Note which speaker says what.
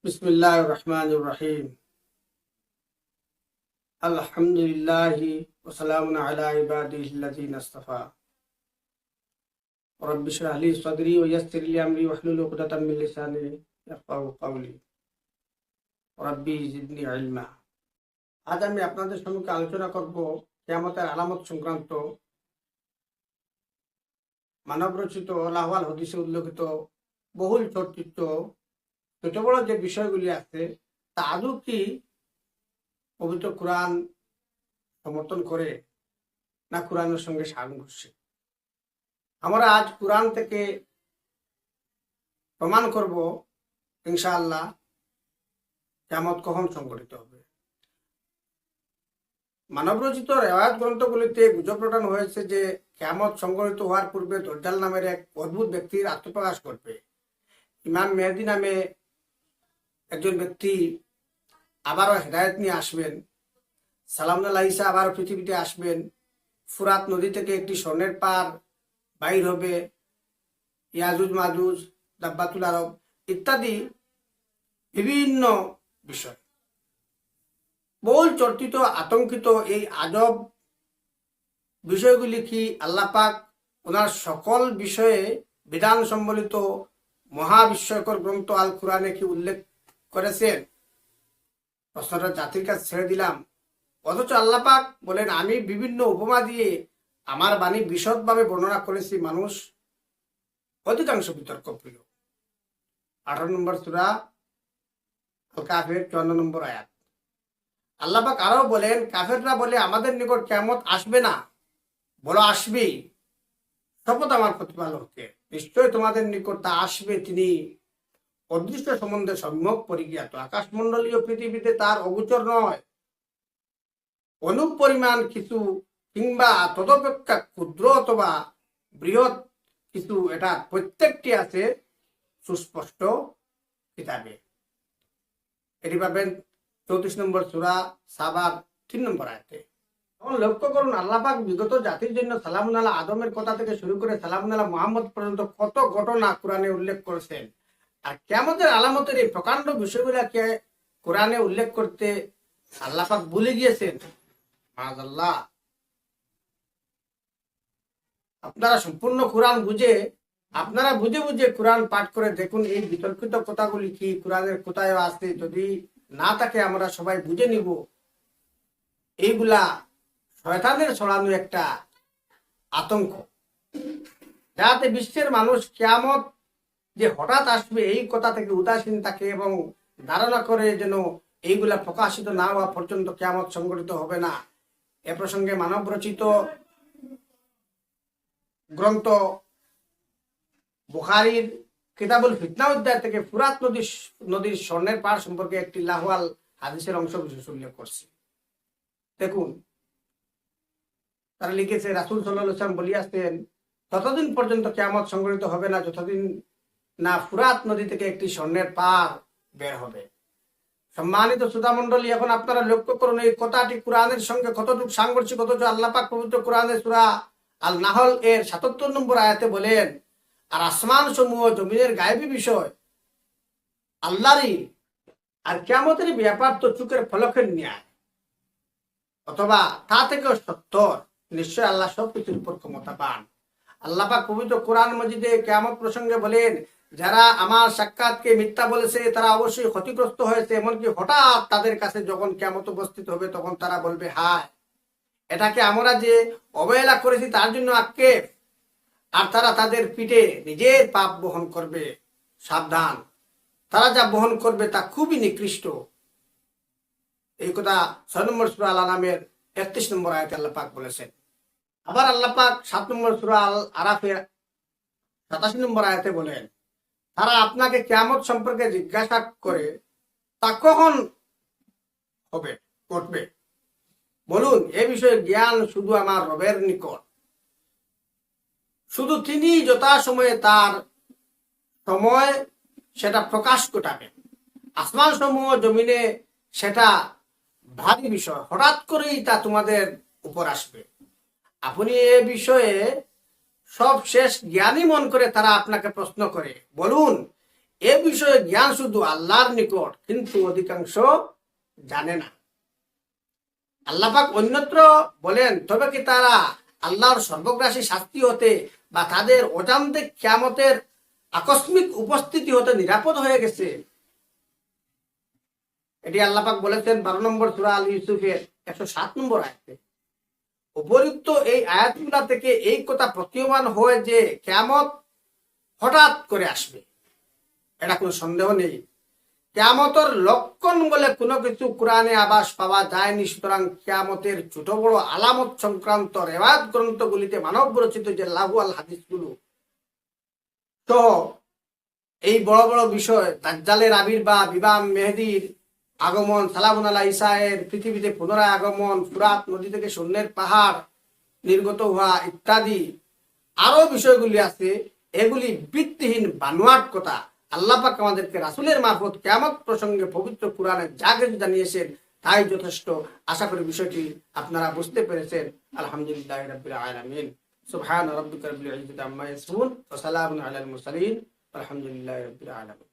Speaker 1: বিসমিল্লাহির রহমানির রহিম। আলহামদুলিল্লাহি ওয়া সালামুন আলা ইবাদিহিল্লাযিনা ইসতাফা। রাব্বি ইশরাহ লি সাদরি ওয়া ইয়াসসির লি আমরি ওয়াহলুল উকদাতাম মিন লিসানি ইয়াফকাহু কাওলি। রাব্বি জিদনি ইলমা। আজ আমি আপনাদের সঙ্গে আলোচনা করব কিয়ামতের আলামত সংক্রান্ত মানবরচিত লাহওয়াল হাদিসে উল্লেখিত বহুল চর্চিত ছোট বড় যে বিষয়গুলি আছে তা আদৌ কি পবিত্র কোরআন সমর্থন করে না কোরআনের সঙ্গে সাংঘর্ষিক। আমরা আজ কোরআন থেকে প্রমাণ করব ইনশাআল্লাহ কিয়ামত কখন সংঘটিত হবে। মানবরচিত রেওয়ায়াত গ্রন্থগুলিতে গুজব রটানো হয়েছে যে কিয়ামত সংঘটিত হওয়ার পূর্বে দজ্জাল নামের এক অদ্ভুত ব্যক্তির আত্মপ্রকাশ করবে। ইমাম মেহেদী নামে একজন ব্যক্তি আবারও হেদায়েত নিয়ে আসবেন। সালামুল্লাহ ঈসা আবারও পৃথিবীতে আসবেন। ফুরাত নদী থেকে একটি স্বর্ণের পার বাইর হবে। ইয়াজুজ মাজুজ, দাব্বাতুল আরব ইত্যাদি বিভিন্ন বিষয়। বহুল চর্চিত আতঙ্কিত এই আজব বিষয়গুলি কি আল্লাহ পাক ওনার সকল বিষয়ে বিধান সম্বলিত মহাবিস্ময়কর গ্রন্থ আল কুরআনে কি উল্লেখ করেছেন? প্রশ্নটা জাতির কাছে ছেড়ে দিলাম। অথচ আল্লাহ পাক বলেন, আমি বিভিন্ন উপমা দিয়ে আমার বাণী বিশদভাবে বর্ণনা করেছি, মানুষ অধিকাংশ বিতর্ক প্রিয়। 18 নম্বর সূরা আল কাফির 54 নম্বর আয়াত। আল্লাহ পাক আরো বলেন, কাফেররা বলে আমাদের নিকট কিয়ামত আসবে না। বলো আসবেই, শপথ আমার প্রতিপালককে, নিশ্চয় তোমাদের নিকট তা আসবে। তিনি অদৃশ্য সম্বন্ধে সম্যক পরিজ্ঞাত। আকাশমণ্ডলীয় পৃথিবীতে তার অগোচর নয়। অনুপ পরিমাণ কিছু কিংবা তদপেক্ষা ক্ষুদ্র অথবা বৃহৎ কিছু, এটা প্রত্যেকটি আছে সুস্পষ্ট কিতাবে। এটি পাবেন 34 নম্বর সূরা সাবার 3 নম্বর আয়াতে। এখন লক্ষ্য করুন, আল্লাহ পাক বিগত জাতির জন্য সালামুন আলা আদমের কথা থেকে শুরু করে সালামুন আলা মুহাম্মদ পর্যন্ত কত ঘটনা কোরআনে উল্লেখ করেছেন। আর কিয়ামতের আলামতের এই প্রকাণ্ড বিষয়গুলোকে কোরআনে উল্লেখ করতে আল্লাহ পাক ভুলে গিয়েছেন। মাআযাল্লাহ। আপনারা সম্পূর্ণ কোরআন বুঝে বুঝে কোরআন পাঠ করে দেখুন, এই বিতর্কিত কথাগুলি কি কোরআনের কোথায় আছে। যদি না থাকে আমরা সবাই বুঝে নিব এইগুলা শয়তানের ছড়ানো একটা আতঙ্ক, যাতে বিশ্বের মানুষ কিয়ামত যে হঠাৎ আসবে এই কথা থেকে উদাসীন থাকে এবং ধারণা করে যেন এইগুলা প্রকাশিত না হওয়া পর্যন্ত কিয়ামত সংঘটিত হবে না। এ প্রসঙ্গে মানব রচিত গ্রন্থ বুখারীর কিতাবুল ফিতনা অধ্যায় থেকে ফুরাত নদীর স্বর্ণের পার সম্পর্কে একটি লাহওয়াল হাদিসের অংশ বিশেষ উল্লেখ করছে। দেখুন, তারা লিখেছে, রাসূল সাল্লাল্লাহু আলাইহি ওয়াসাল্লাম বলিয়াছেন, ততদিন পর্যন্ত কিয়ামত সংঘটিত হবে না যতদিন না ফুরাত নদী থেকে একটি স্বর্ণের পার বের হবে। সম্মানিত শ্রোতামণ্ডলী, এখন আপনারা লক্ষ্য করুন এই কথাটি কোরআনের সঙ্গে কতটুকু সাংঘর্ষিক। অথচ আল্লাহ পাক পবিত্র কোরআনের সূরা আল নাহল এর 77 নম্বর আয়াতে বলেন, আর আসমান সমূহ জমিনের গায়েবী বিষয় আল্লাহরই, আর কিয়ামতের ব্যাপার তো চোখের ফলকের ন্যায়, অথবা তা থেকেও সত্তর। নিশ্চয় আল্লাহ সবকিছুর উপর ক্ষমতাবান। আল্লাহ পাক পবিত্র কোরআন মজিদে কিয়ামত প্রসঙ্গে বলেন, যারা আমার সাক্ষাৎকে মিথ্যা বলেছে তারা অবশ্যই ক্ষতিগ্রস্ত হয়েছে। এমনকি হঠাৎ তাদের কাছে যখন কিয়ামত উপস্থিত হবে তখন তারা বলবে, হায়, এটাকে আমরা যে অবহেলা করেছি তার জন্য আক্ষেপ। আর তারা তাদের পিঠে নিজের পাপ বহন করবে। সাবধান, তারা যা বহন করবে তা খুবই নিকৃষ্ট। এই কথা 6 নম্বর সূরা আল আনামের 31 নম্বর আয়াতে আল্লাহ পাক বলেছেন। আবার আল্লাহ পাক 7 নম্বর সূরা আল আরাফের 87 নম্বর আয়াতে বলেন, তারা আপনাকে কিয়ামত সম্পর্কে জিজ্ঞাসা করে, তা কখন হবে, ঘটবে? বলুন, এ বিষয়ে জ্ঞান শুধু আমার রবের নিকট। শুধু তিনি যথাসময়ে তার সময় সেটা প্রকাশ ঘটাবেন। আসমান সমূহ জমিনে সেটা ভারী বিষয়, হঠাৎ করেই তা তোমাদের উপর আসবে। আপনি এ বিষয়ে সব শেষ জ্ঞানী মন করে তারা আপনাকে প্রশ্ন করে, বলুন, এ বিষয়ে জ্ঞান শুধু আল্লাহর নিকট, কিন্তু অধিকাংশ জানে না। আল্লাহ পাক অন্যত্র বলেন, তবে কি তারা আল্লাহর সর্বগ্রাসী শাস্তি হতে বা তাদের অজান্তে কিয়ামতের আকস্মিক উপস্থিতি হতে নিরাপদ হয়ে গেছে? এটি আল্লাহ পাক বলেছেন 12 নম্বর সূরা আল ইউসুফের 107 নম্বর আয়াতে। উপরিউক্ত এই আয়াতগুলা থেকে এই কথা প্রতীয়মান হয় যে কিয়ামত হঠাৎ করে আসবে, এটা কোনো সন্দেহ নেই। কিয়ামতের লক্ষণ বলে কোনো কিছু কোরআনে আভাস পাওয়া যায়নি। সুতরাং কিয়ামতের ছোট বড় আলামত সংক্রান্ত রেওয়ায়াত গ্রন্থগুলিতে মানব রচিত যে লাহুয়াল হাদিসগুলো সহ এই বড় বড় বিষয়, দাজ্জালের আবির্ভাব, ইমাম মেহেদীর আগমন, সালামুন আলা ঈসায়ের পৃথিবীতে পুনরায় আগমন, ফুরাত নদী থেকে সৈন্যের পাহাড় নির্গত হওয়া ইত্যাদি আরো বিষয়গুলি আছে, এগুলি ভিত্তিহীন বানোয়াট কথা। আল্লাহ পাক আমাদেরকে রাসূলের মারফত কিয়ামত প্রসঙ্গে পবিত্র কুরআনে যা কিছু জানিয়েছেন তাই যথেষ্ট। আশা করি বিষয়টি আপনারা বুঝতে পেরেছেন। আলহামদুলিল্লাহি রাব্বিল আলামিন। সুবহান রাব্বিকা রাব্বিল ইজ্জাতি আম্মা ইয়াসিফুন ওয়া সালামুন আলাল মুরসালিন। আলহামদুলিল্লাহি রাব্বিল আলামিন।